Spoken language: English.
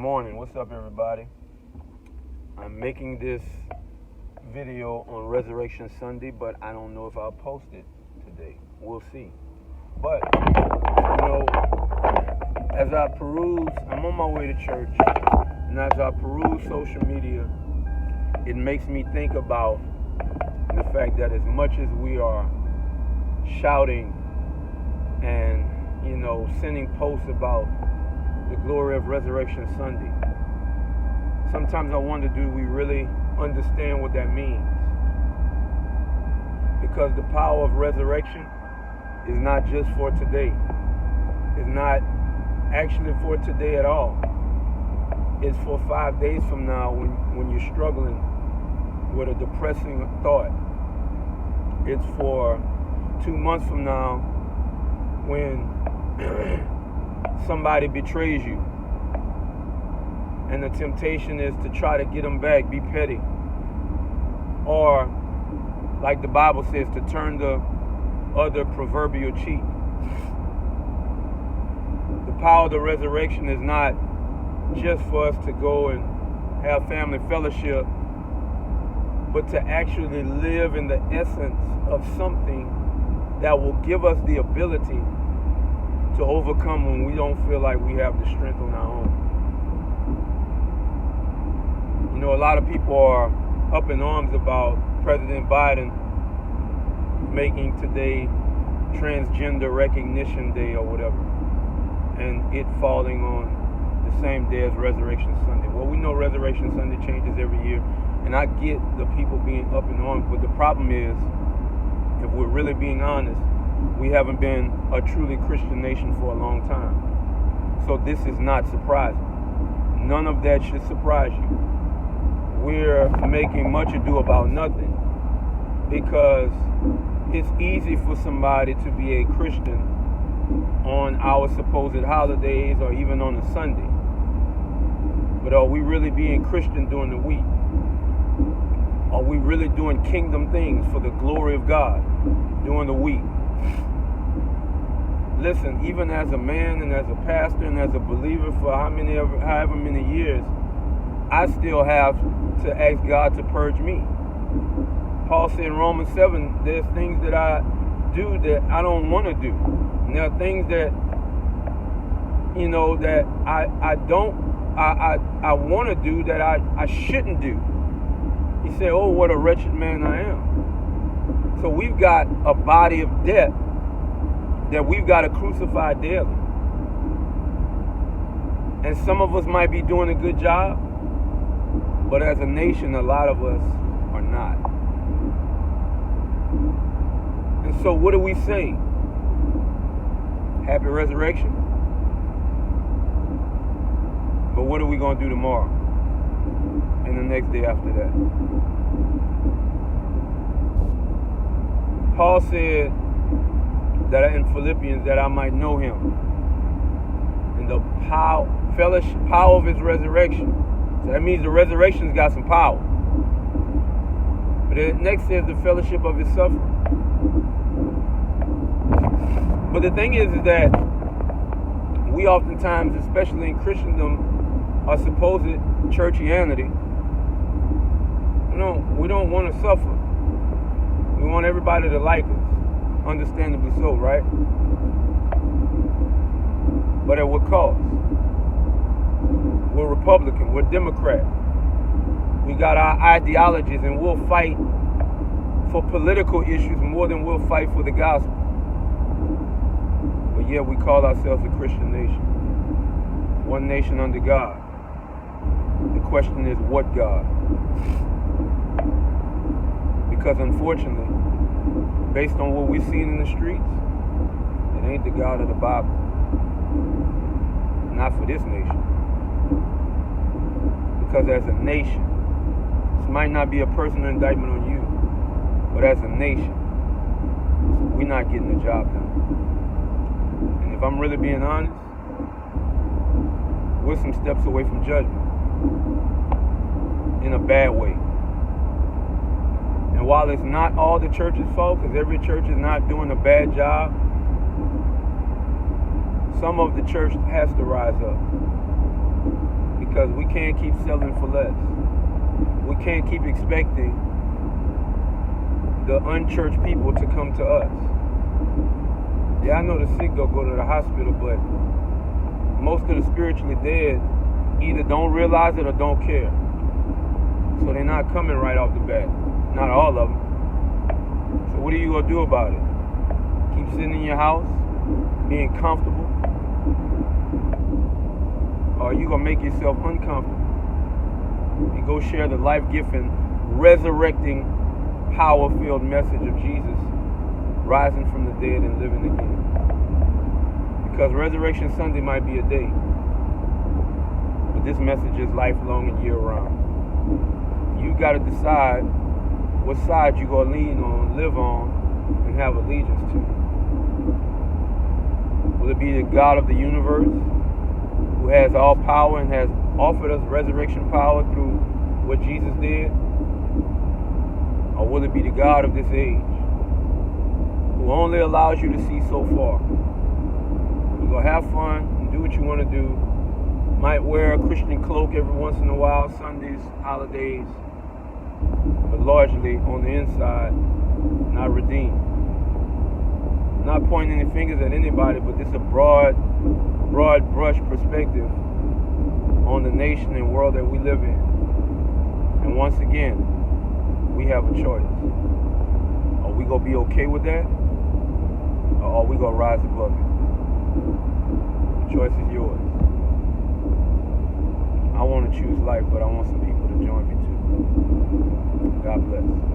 morning. What's up, everybody? I'm making this video on Resurrection Sunday, but I don't know if I'll post it today. We'll see. But, as I peruse, I'm on my way to church, and as I peruse social media, it makes me think about the fact that as much as we are shouting and, sending posts about the glory of Resurrection Sunday, sometimes I wonder, do we really understand what that means? Because the power of resurrection is not just for today. It's not actually for today at all. It's for 5 days from now when you're struggling with a depressing thought. It's for 2 months from now when somebody betrays you and the temptation is to try to get them back, be petty, or like the Bible says, to turn the other proverbial cheek. The power of the resurrection is not just for us to go and have family fellowship, but to actually live in the essence of something that will give us the ability to overcome when we don't feel like we have the strength on our own. A lot of people are up in arms about President Biden making today Transgender Recognition Day or whatever, and it falling on the same day as Resurrection Sunday. Well, we know Resurrection Sunday changes every year, and I get the people being up in arms, but the problem is, if we're really being honest, we haven't been a truly Christian nation for a long time. So this is not surprising. None of that should surprise you. We're making much ado about nothing because it's easy for somebody to be a Christian on our supposed holidays or even on a Sunday. But are we really being Christian during the week? Are we really doing kingdom things for the glory of God during the week? Listen, even as a man and as a pastor and as a believer for however many years, I still have to ask God to purge me. Paul said in Romans 7, there's things that I do that I don't want to do. And there are things that, that I want to do that I shouldn't do. He said, oh, what a wretched man I am. So we've got a body of death that we've got to crucify daily. And some of us might be doing a good job, but as a nation, a lot of us are not. And so what do we say? Happy resurrection? But what are we going to do tomorrow? And the next day after that? Paul said that in Philippians that I might know him and the power of his resurrection. So that means the resurrection's got some power. But it next says the fellowship of his suffering. But the thing is that we oftentimes, especially in Christendom, our supposed churchianity, we don't want to suffer. We want everybody to like us. Understandably so, right? But at what cost? We're Republican, we're Democrat. We got our ideologies, and we'll fight for political issues more than we'll fight for the gospel. But yet we call ourselves a Christian nation. One nation under God. The question is, what God? Because unfortunately, based on what we're seeing in the streets, it ain't the God of the Bible. Not for this nation. Because as a nation, this might not be a personal indictment on you, but as a nation, we're not getting the job done. And if I'm really being honest, we're some steps away from judgment. In a bad way. And while it's not all the church's fault, because every church is not doing a bad job, some of the church has to rise up. Because we can't keep selling for less. We can't keep expecting the unchurched people to come to us. Yeah, I know the sick go to the hospital, but most of the spiritually dead either don't realize it or don't care. So they're not coming right off the bat. Not all of them. So what are you going to do about it? Keep sitting in your house, being comfortable? Or are you going to make yourself uncomfortable and go share the life-giving, resurrecting, power-filled message of Jesus rising from the dead and living again? Because Resurrection Sunday might be a day, but this message is lifelong and year-round. You got to decide what side you're going to lean on, live on, and have allegiance to. Will it be the God of the universe, who has all power and has offered us resurrection power through what Jesus did? Or will it be the God of this age, who only allows you to see so far? You go have fun and do what you want to do. Might wear a Christian cloak every once in a while, Sundays, holidays, but largely on the inside, not redeemed. Not pointing any fingers at anybody, but this is a broad brush perspective on the nation and world that we live in. And once again, we have a choice. Are we going to be okay with that? Or are we going to rise above it? The choice is yours. I want to choose life, but I want some people to join me too. God bless.